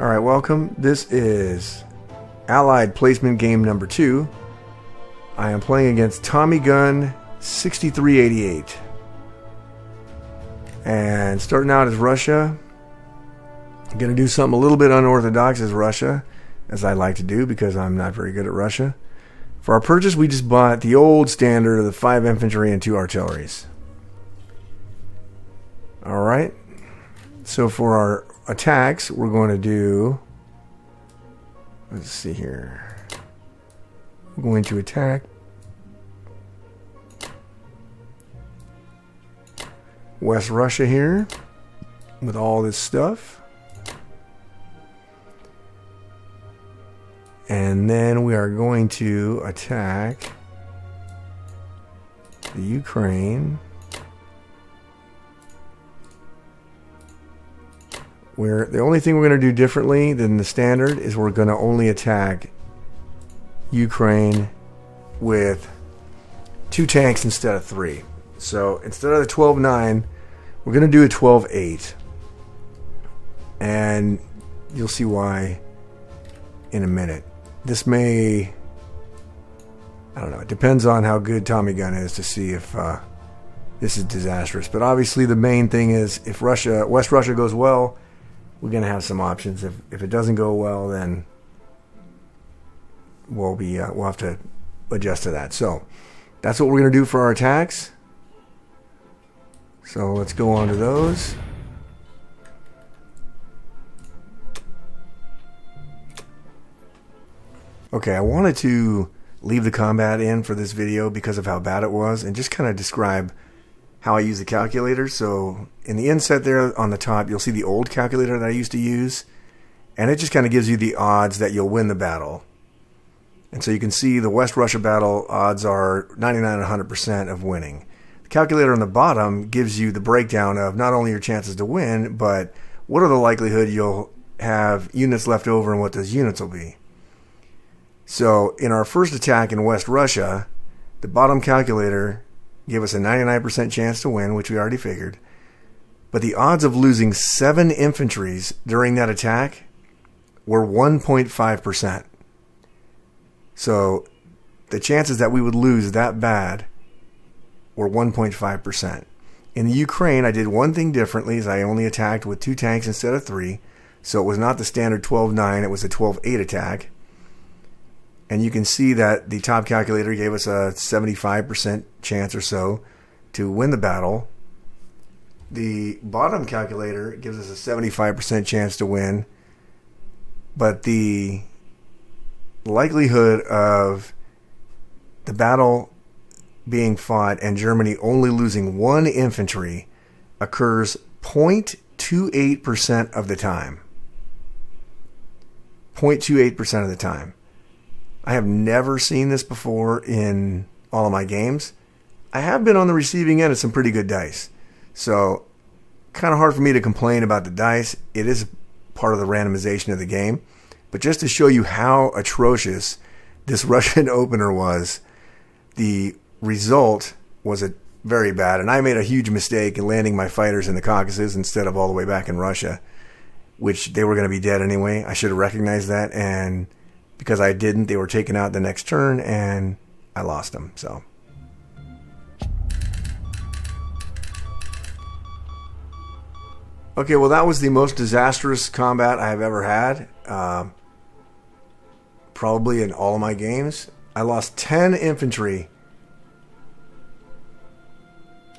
Alright, welcome. This is Allied Placement Game number 2. I am playing against Tommy Gun 6388. And starting out as Russia. I'm going to do something a little bit unorthodox as Russia, as I like to do because I'm not very good at Russia. For our purchase, we just bought the old standard of the 5 infantry and 2 artilleries. Alright. So for our attacks, we're going to do... Let's see here. We're going to attack West Russia here with all this stuff. And then we are going to attack the Ukraine, where the only thing we're going to do differently than the standard is we're going to only attack Ukraine with 2 tanks instead of 3. So instead of the 12-9, we're going to do a 12-8. And you'll see why in a minute. This may... I don't know. It depends on how good Tommy Gun is to see if this is disastrous. But obviously the main thing is if West Russia goes well, we're going to have some options. If it doesn't go well, then we'll have to adjust to that. So that's what we're going to do for our attacks. So let's go on to those. Okay, I wanted to leave the combat in for this video because of how bad it was and just kind of describe how I use the calculator. So in the inset there on the top, you'll see the old calculator that I used to use, and it just kind of gives you the odds that you'll win the battle. And so you can see the West Russia battle odds are 99 and 100% of winning. The calculator on the bottom gives you the breakdown of not only your chances to win, but what are the likelihood you'll have units left over and what those units will be. So in our first attack in West Russia, the bottom calculator gave us a 99% chance to win, which we already figured. But the odds of losing 7 infantries during that attack were 1.5%. So the chances that we would lose that bad were 1.5%. In the Ukraine, I did one thing differently, is I only attacked with 2 tanks instead of 3. So it was not the standard 12-9, it was a 12-8 attack. And you can see that the top calculator gave us a 75% chance or so to win the battle. The bottom calculator gives us a 75% chance to win. But the likelihood of the battle being fought and Germany only losing 1 infantry occurs 0.28% of the time. 0.28% of the time. I have never seen this before in all of my games. I have been on the receiving end of some pretty good dice. So, kind of hard for me to complain about the dice. It is part of the randomization of the game. But just to show you how atrocious this Russian opener was, the result was very bad. And I made a huge mistake in landing my fighters in the Caucasus instead of all the way back in Russia, which they were going to be dead anyway. I should have recognized that, and because I didn't, they were taken out the next turn, and I lost them. So, okay, well, that was the most disastrous combat I have ever had, probably in all of my games. I lost 10 infantry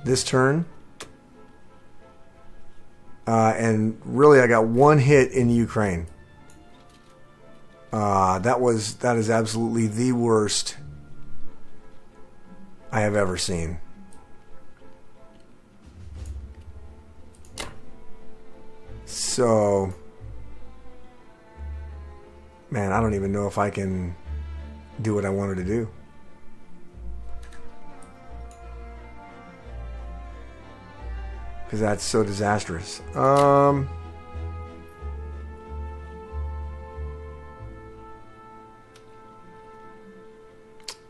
this turn, and really I got 1 hit in Ukraine. That is absolutely the worst I have ever seen. So, man, I don't even know if I can do what I wanted to do. Because that's so disastrous.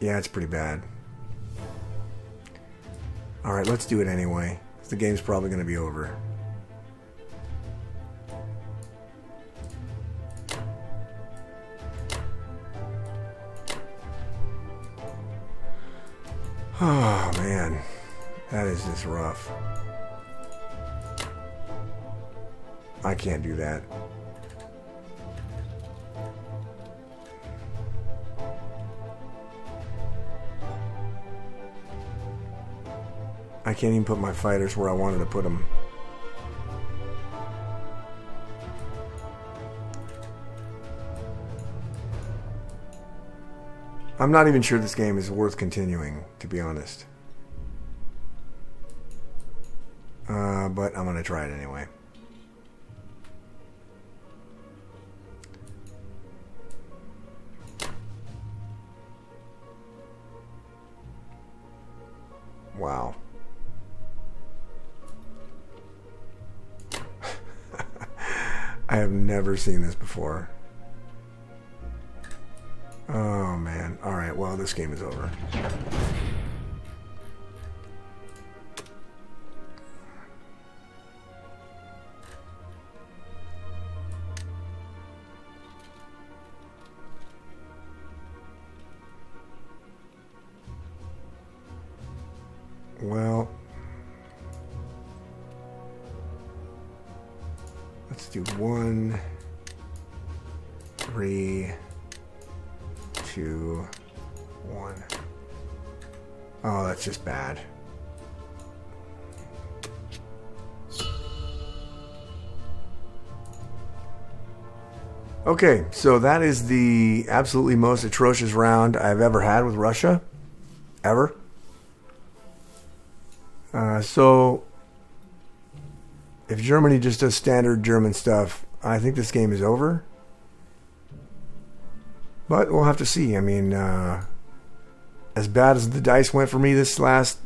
Yeah, it's pretty bad. Alright, let's do it anyway. The game's probably going to be over. Oh, man. That is just rough. I can't do that. I can't even put my fighters where I wanted to put them. I'm not even sure this game is worth continuing, to be honest. But I'm going to try it anyway. Wow. I have never seen this before. Oh, man. Alright, well, this game is over. Well, let's do 1, 3, 2, 1. Oh, that's just bad. Okay, so that is the absolutely most atrocious round I've ever had with Russia. Ever. So, if Germany just does standard German stuff, I think this game is over. But we'll have to see. I mean, as bad as the dice went for me this last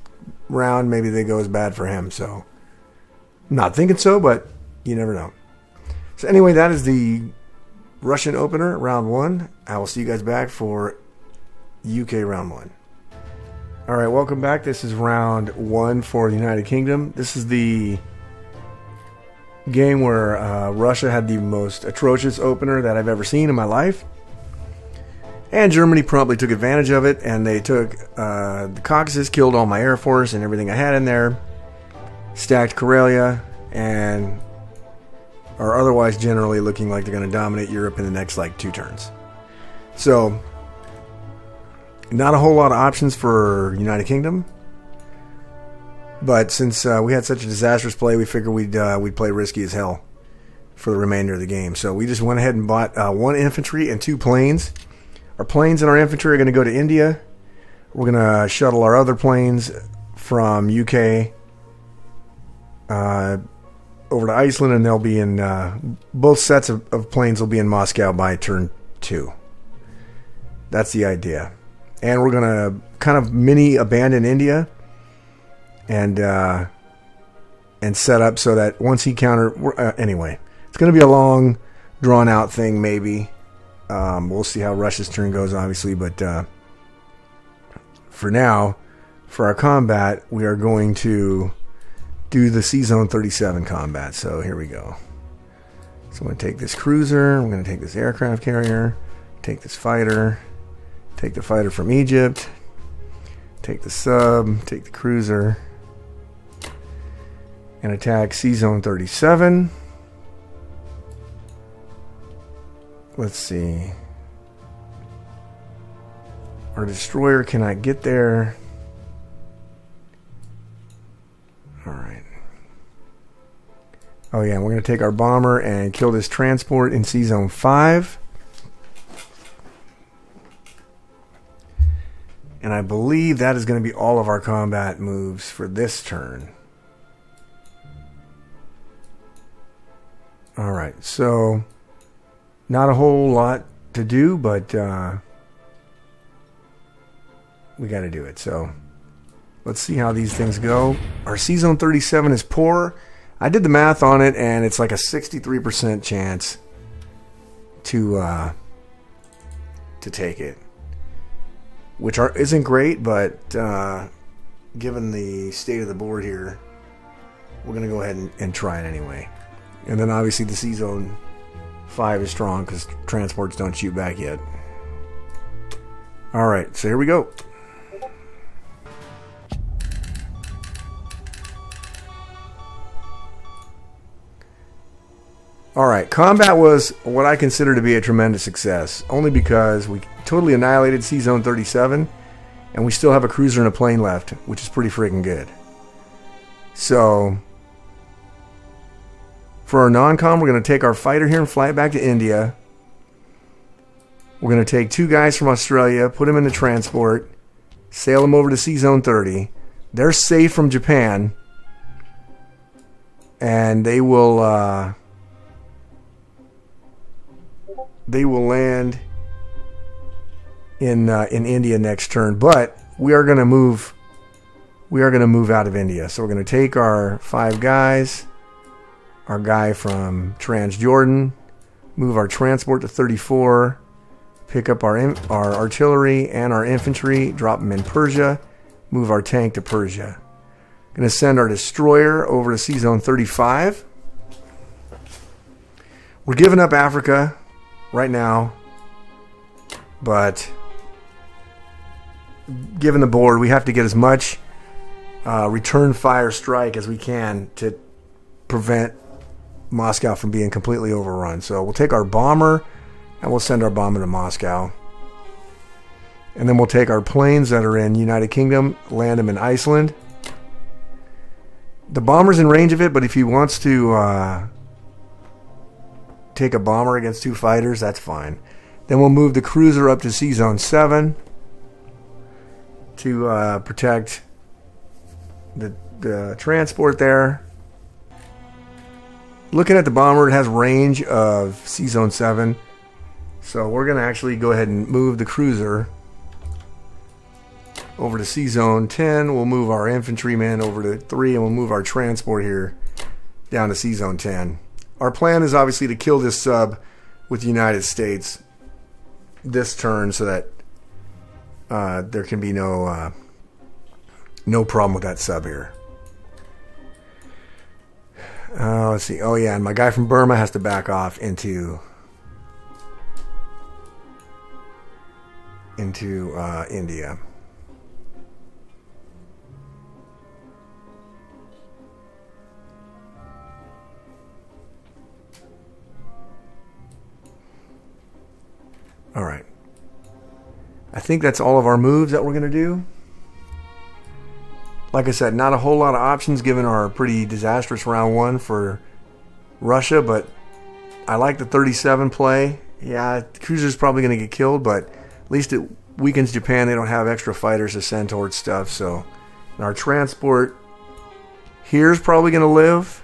round, maybe they go as bad for him. So, not thinking so, but you never know. So anyway, that is the Russian opener, round 1. I will see you guys back for UK round 1. All right, welcome back. This is round 1 for the United Kingdom. This is the game where Russia had the most atrocious opener that I've ever seen in my life. And Germany promptly took advantage of it, and they took the Caucasus, killed all my Air Force and everything I had in there, stacked Karelia, and are otherwise generally looking like they're going to dominate Europe in the next, 2 turns. So, not a whole lot of options for United Kingdom. But since we had such a disastrous play, we figured we'd play risky as hell for the remainder of the game. So we just went ahead and bought 1 infantry and 2 planes. Our planes and our infantry are going to go to India. We're going to shuttle our other planes from UK over to Iceland, and they'll be in both sets of planes will be in Moscow by turn 2. That's the idea. And we're going to kind of mini abandon India and set up so that once he anyway, it's going to be a long, drawn out thing maybe. We'll see how Russia's turn goes, obviously, but for now, for our combat, we are going to do the C-Zone 37 combat. So here we go. So I'm going to take this cruiser, I'm going to take this aircraft carrier, take this fighter, take the fighter from Egypt, take the sub, take the cruiser, and attack C-Zone 37. Let's see. Our destroyer cannot get there. Alright. Oh yeah, we're going to take our bomber and kill this transport in C-Zone 5. And I believe that is going to be all of our combat moves for this turn. Alright, so not a whole lot to do, but we got to do it. So let's see how these things go. Our C-Zone 37 is poor. I did the math on it, and it's like a 63% chance to take it, which isn't great, but given the state of the board here, we're going to go ahead and try it anyway. And then obviously the C-Zone 5 is strong because transports don't shoot back yet. Alright, so here we go. Alright, combat was what I consider to be a tremendous success, only because we totally annihilated C-Zone 37, and we still have a cruiser and a plane left, which is pretty freaking good. So, for our non-com, we're going to take our fighter here and fly it back to India. We're going to take 2 guys from Australia, put them in the transport, sail them over to C-Zone 30. They're safe from Japan, and they will land in India next turn. But we are going to move out of India. So we're going to take our 5 guys, our guy from Transjordan, move our transport to 34, pick up our artillery and our infantry, drop them in Persia, move our tank to Persia. Going to send our destroyer over to C-Zone 35. We're giving up Africa right now, but given the board, we have to get as much return fire strike as we can to prevent Moscow from being completely overrun. So we'll take our bomber and we'll send our bomber to Moscow. And then we'll take our planes that are in United Kingdom, land them in Iceland. The bomber's in range of it, but if he wants to take a bomber against 2 fighters, that's fine. Then we'll move the cruiser up to C-Zone 7 to protect the transport there. Looking at the bomber, it has range of C-Zone 7. So we're going to actually go ahead and move the cruiser over to C-Zone 10. We'll move our infantrymen over to 3, and we'll move our transport here down to C-Zone 10. Our plan is obviously to kill this sub with the United States this turn so that there can be no problem with that sub here. Let's see. Oh yeah, and my guy from Burma has to back off into India. All right. I think that's all of our moves that we're going to do. Like I said, not a whole lot of options given our pretty disastrous round 1 for Russia, but I like the 37 play. Yeah, the cruiser's probably going to get killed, but at least it weakens Japan. They don't have extra fighters to send towards stuff. So, and our transport here's probably going to live,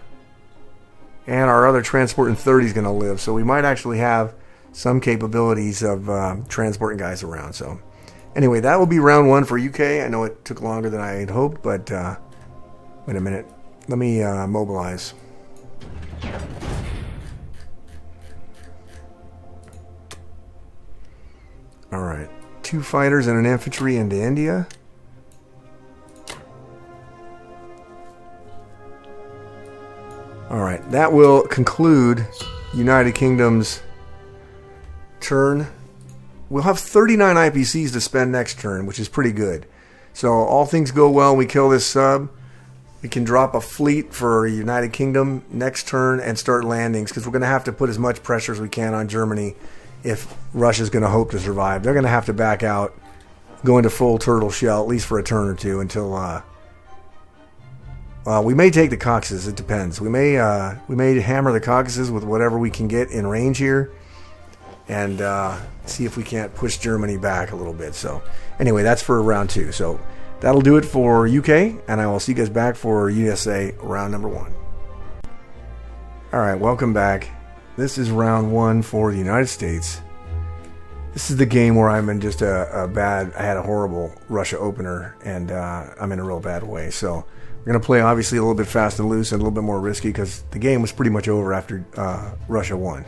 and our other transport in 30 is going to live. So we might actually have some capabilities of transporting guys around. So anyway, that will be round 1 for UK. I know it took longer than I had hoped, but wait a minute. Let me mobilize. All right. 2 fighters and an infantry into India. All right. That will conclude United Kingdom's turn. We'll have 39 IPCs to spend next turn, which is pretty good. So all things go well, we kill this sub. We can drop a fleet for United Kingdom next turn and start landings, because we're going to have to put as much pressure as we can on Germany if Russia's going to hope to survive. They're going to have to back out, go into full turtle shell, at least for a turn or two, until we may take the Caucasus. It depends. We may hammer the Caucasus with whatever we can get in range here, and see if we can't push Germany back a little bit. So anyway, that's for round 2. So that'll do it for UK, and I will see you guys back for USA round number 1. All right, welcome back. This is round 1 for the United States. This is the game where I'm in just I had a horrible Russia opener, and I'm in a real bad way. So we're going to play obviously a little bit fast and loose and a little bit more risky, because the game was pretty much over after Russia won.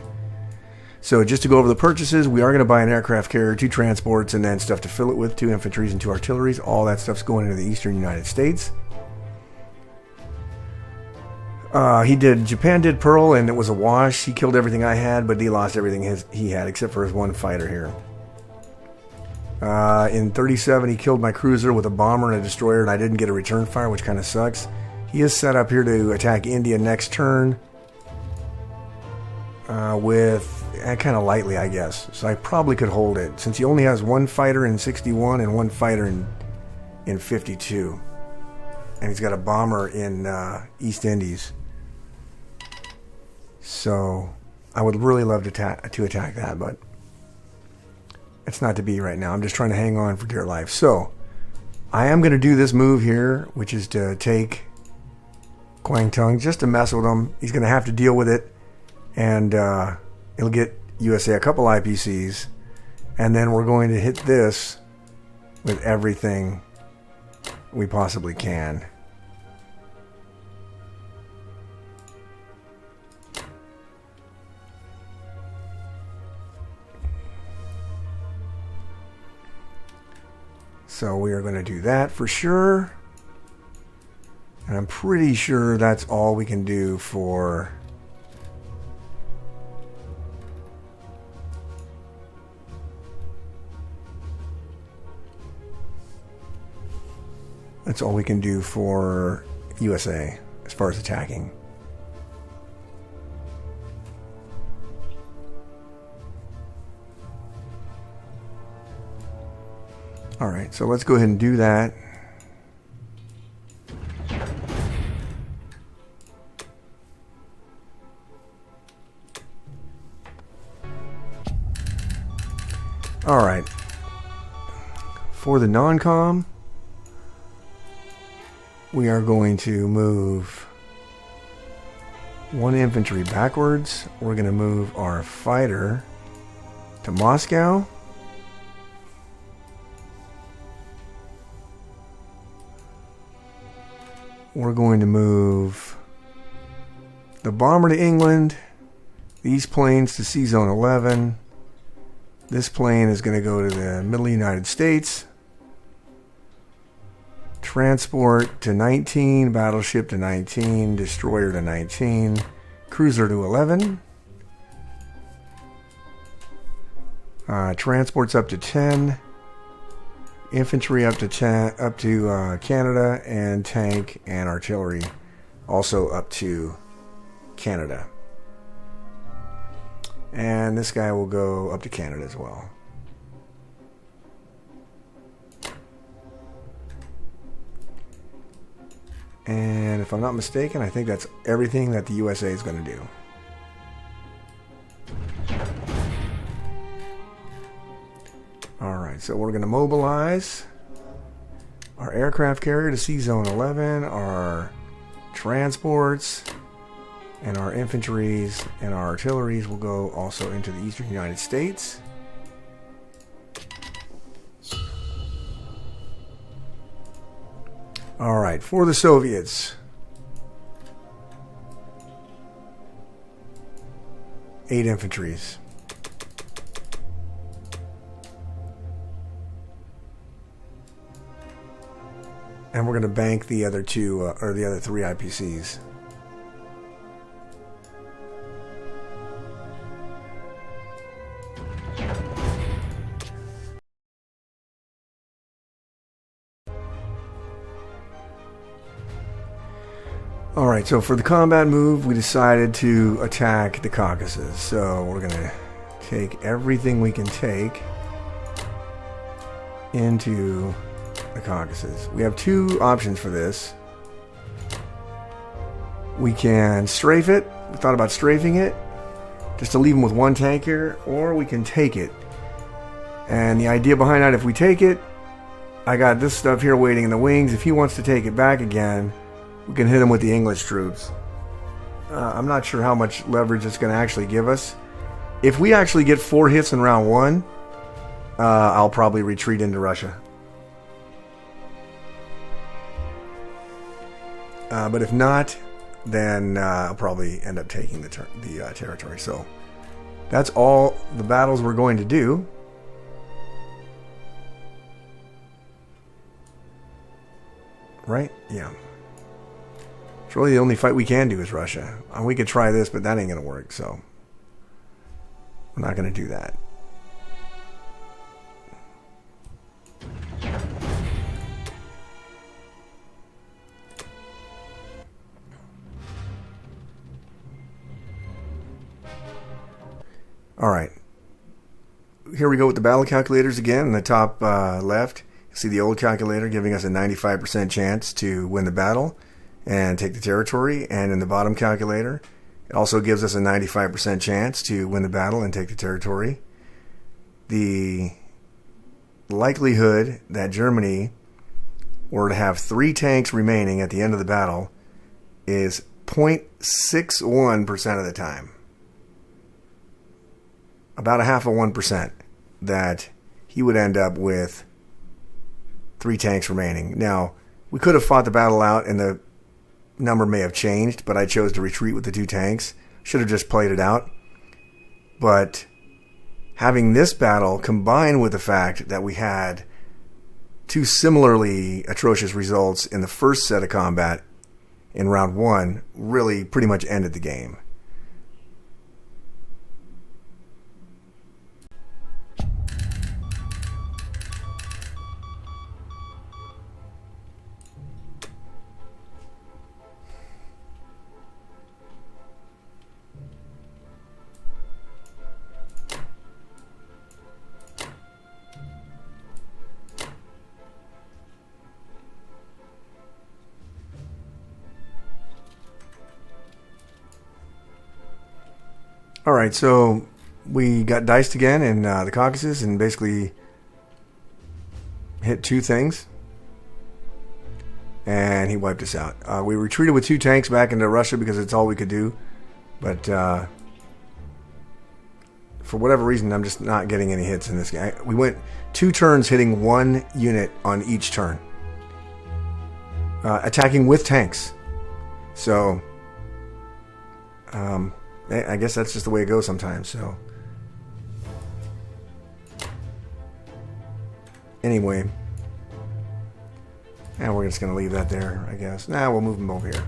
So just to go over the purchases, we are going to buy an aircraft carrier, 2 transports, and then stuff to fill it with, 2 infantries and 2 artilleries. All that stuff's going into the eastern United States. Japan did Pearl, and it was a wash. He killed everything I had, but he lost everything he had, except for his 1 fighter here. In 37, he killed my cruiser with a bomber and a destroyer, and I didn't get a return fire, which kind of sucks. He is set up here to attack India next turn. with kind of lightly, I guess. So I probably could hold it since he only has one fighter in 61 and one fighter in 52, and he's got a bomber in East Indies. So I would really love to attack that, but it's not to be right now. I'm just trying to hang on for dear life. So I am going to do this move here, which is to take Kwangtung just to mess with him. He's going to have to deal with it, and it'll get USA a couple IPCs, and then we're going to hit this with everything we possibly can. So we are going to do that for sure. And I'm pretty sure that's all we can do for... That's all we can do for USA as far as attacking. All right, so let's go ahead and do that. All right. For the non-com, we are going to move one infantry backwards. We're going to move our fighter to Moscow. We're going to move the bomber to England, these planes to C-Zone 11. This plane is going to go to the middle United States. Transport to 19, battleship to 19, destroyer to 19, cruiser to 11. Transports up to 10. Infantry up to 10, up to Canada, and tank and artillery also up to Canada. And this guy will go up to Canada as well. And if I'm not mistaken, I think that's everything that the USA is going to do. Alright, so we're going to mobilize our aircraft carrier to C-Zone 11, our transports, and our infantries and our artilleries will go also into the eastern United States. Alright, for the Soviets, 8 infantries. And we're going to bank the other two, or the other 3 IPCs. Alright, so for the combat move, we decided to attack the Caucasus. So we're going to take everything we can take into the Caucasus. We have 2 options for this. We can strafe it. We thought about strafing it just to leave them with 1 tank here, or we can take it. And the idea behind that, if we take it, I got this stuff here waiting in the wings. If he wants to take it back again, we can hit him with the English troops. I'm not sure how much leverage it's going to actually give us. If we actually get 4 hits in round 1, I'll probably retreat into Russia. But if not, then I'll probably end up taking the territory. So that's all the battles we're going to do. Right? Yeah. It's really the only fight we can do is Russia. We could try this, but that ain't going to work. So we're not going to do that. Alright, here we go with the battle calculators again. In the top left, you see the old calculator giving us a 95% chance to win the battle and take the territory. And in the bottom calculator, it also gives us a 95% chance to win the battle and take the territory. The likelihood that Germany were to have 3 tanks remaining at the end of the battle is 0.61% of the time. About a half of 1% that he would end up with 3 tanks remaining. Now, we could have fought the battle out and the number may have changed, but I chose to retreat with the 2 tanks. Should have just played it out. But having this battle combined with the fact that we had 2 similarly atrocious results in the first set of combat in round 1 really pretty much ended the game. Alright, so we got diced again in the Caucasus and basically hit 2 things. And he wiped us out. We retreated with 2 tanks back into Russia because it's all we could do. But for whatever reason, I'm just not getting any hits in this game. We went 2 turns hitting 1 unit on each turn. Attacking with tanks. So I guess that's just the way it goes sometimes. So anyway, and we're just going to leave that there, I guess. Nah, we'll move them over here.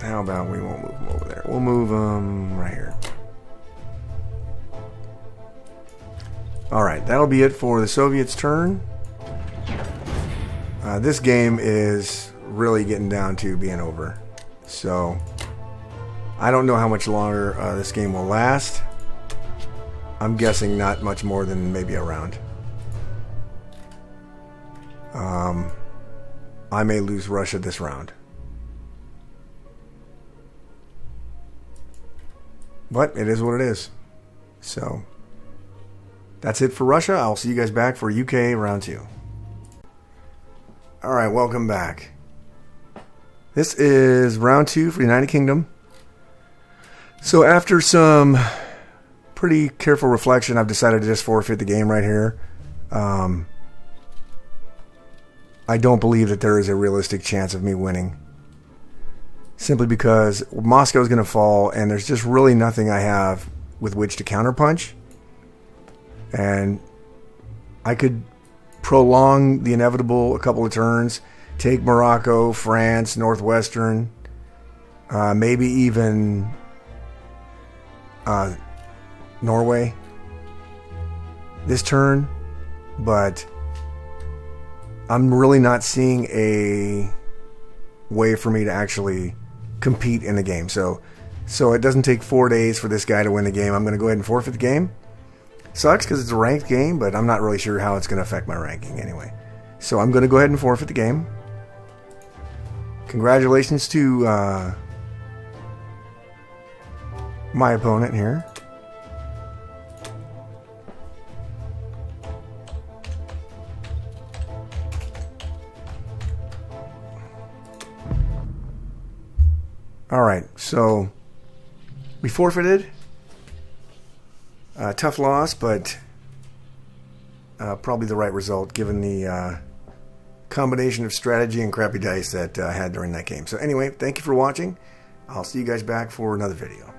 How about we won't move them over there? We'll move them right here. Alright, that'll be it for the Soviets' turn. This game is really getting down to being over. So, I don't know how much longer this game will last. I'm guessing not much more than maybe a round. I may lose Russia this round. But it is what it is. So, that's it for Russia. I'll see you guys back for UK round 2. Alright, welcome back. This is round 2 for the United Kingdom. So after some pretty careful reflection, I've decided to just forfeit the game right here. I don't believe that there is a realistic chance of me winning. Simply because Moscow is going to fall, and there's just really nothing I have with which to counterpunch. And I could prolong the inevitable a couple of turns, take Morocco, France, Northwestern, maybe even Norway this turn, but I'm really not seeing a way for me to actually compete in the game. So it doesn't take 4 days for this guy to win the game. I'm going to go ahead and forfeit the game. Sucks because it's a ranked game, but I'm not really sure how it's going to affect my ranking anyway. So I'm going to go ahead and forfeit the game. Congratulations to my opponent here. Alright, so we forfeited. Tough loss, but probably the right result given the combination of strategy and crappy dice that I had during that game. So anyway, thank you for watching. I'll see you guys back for another video.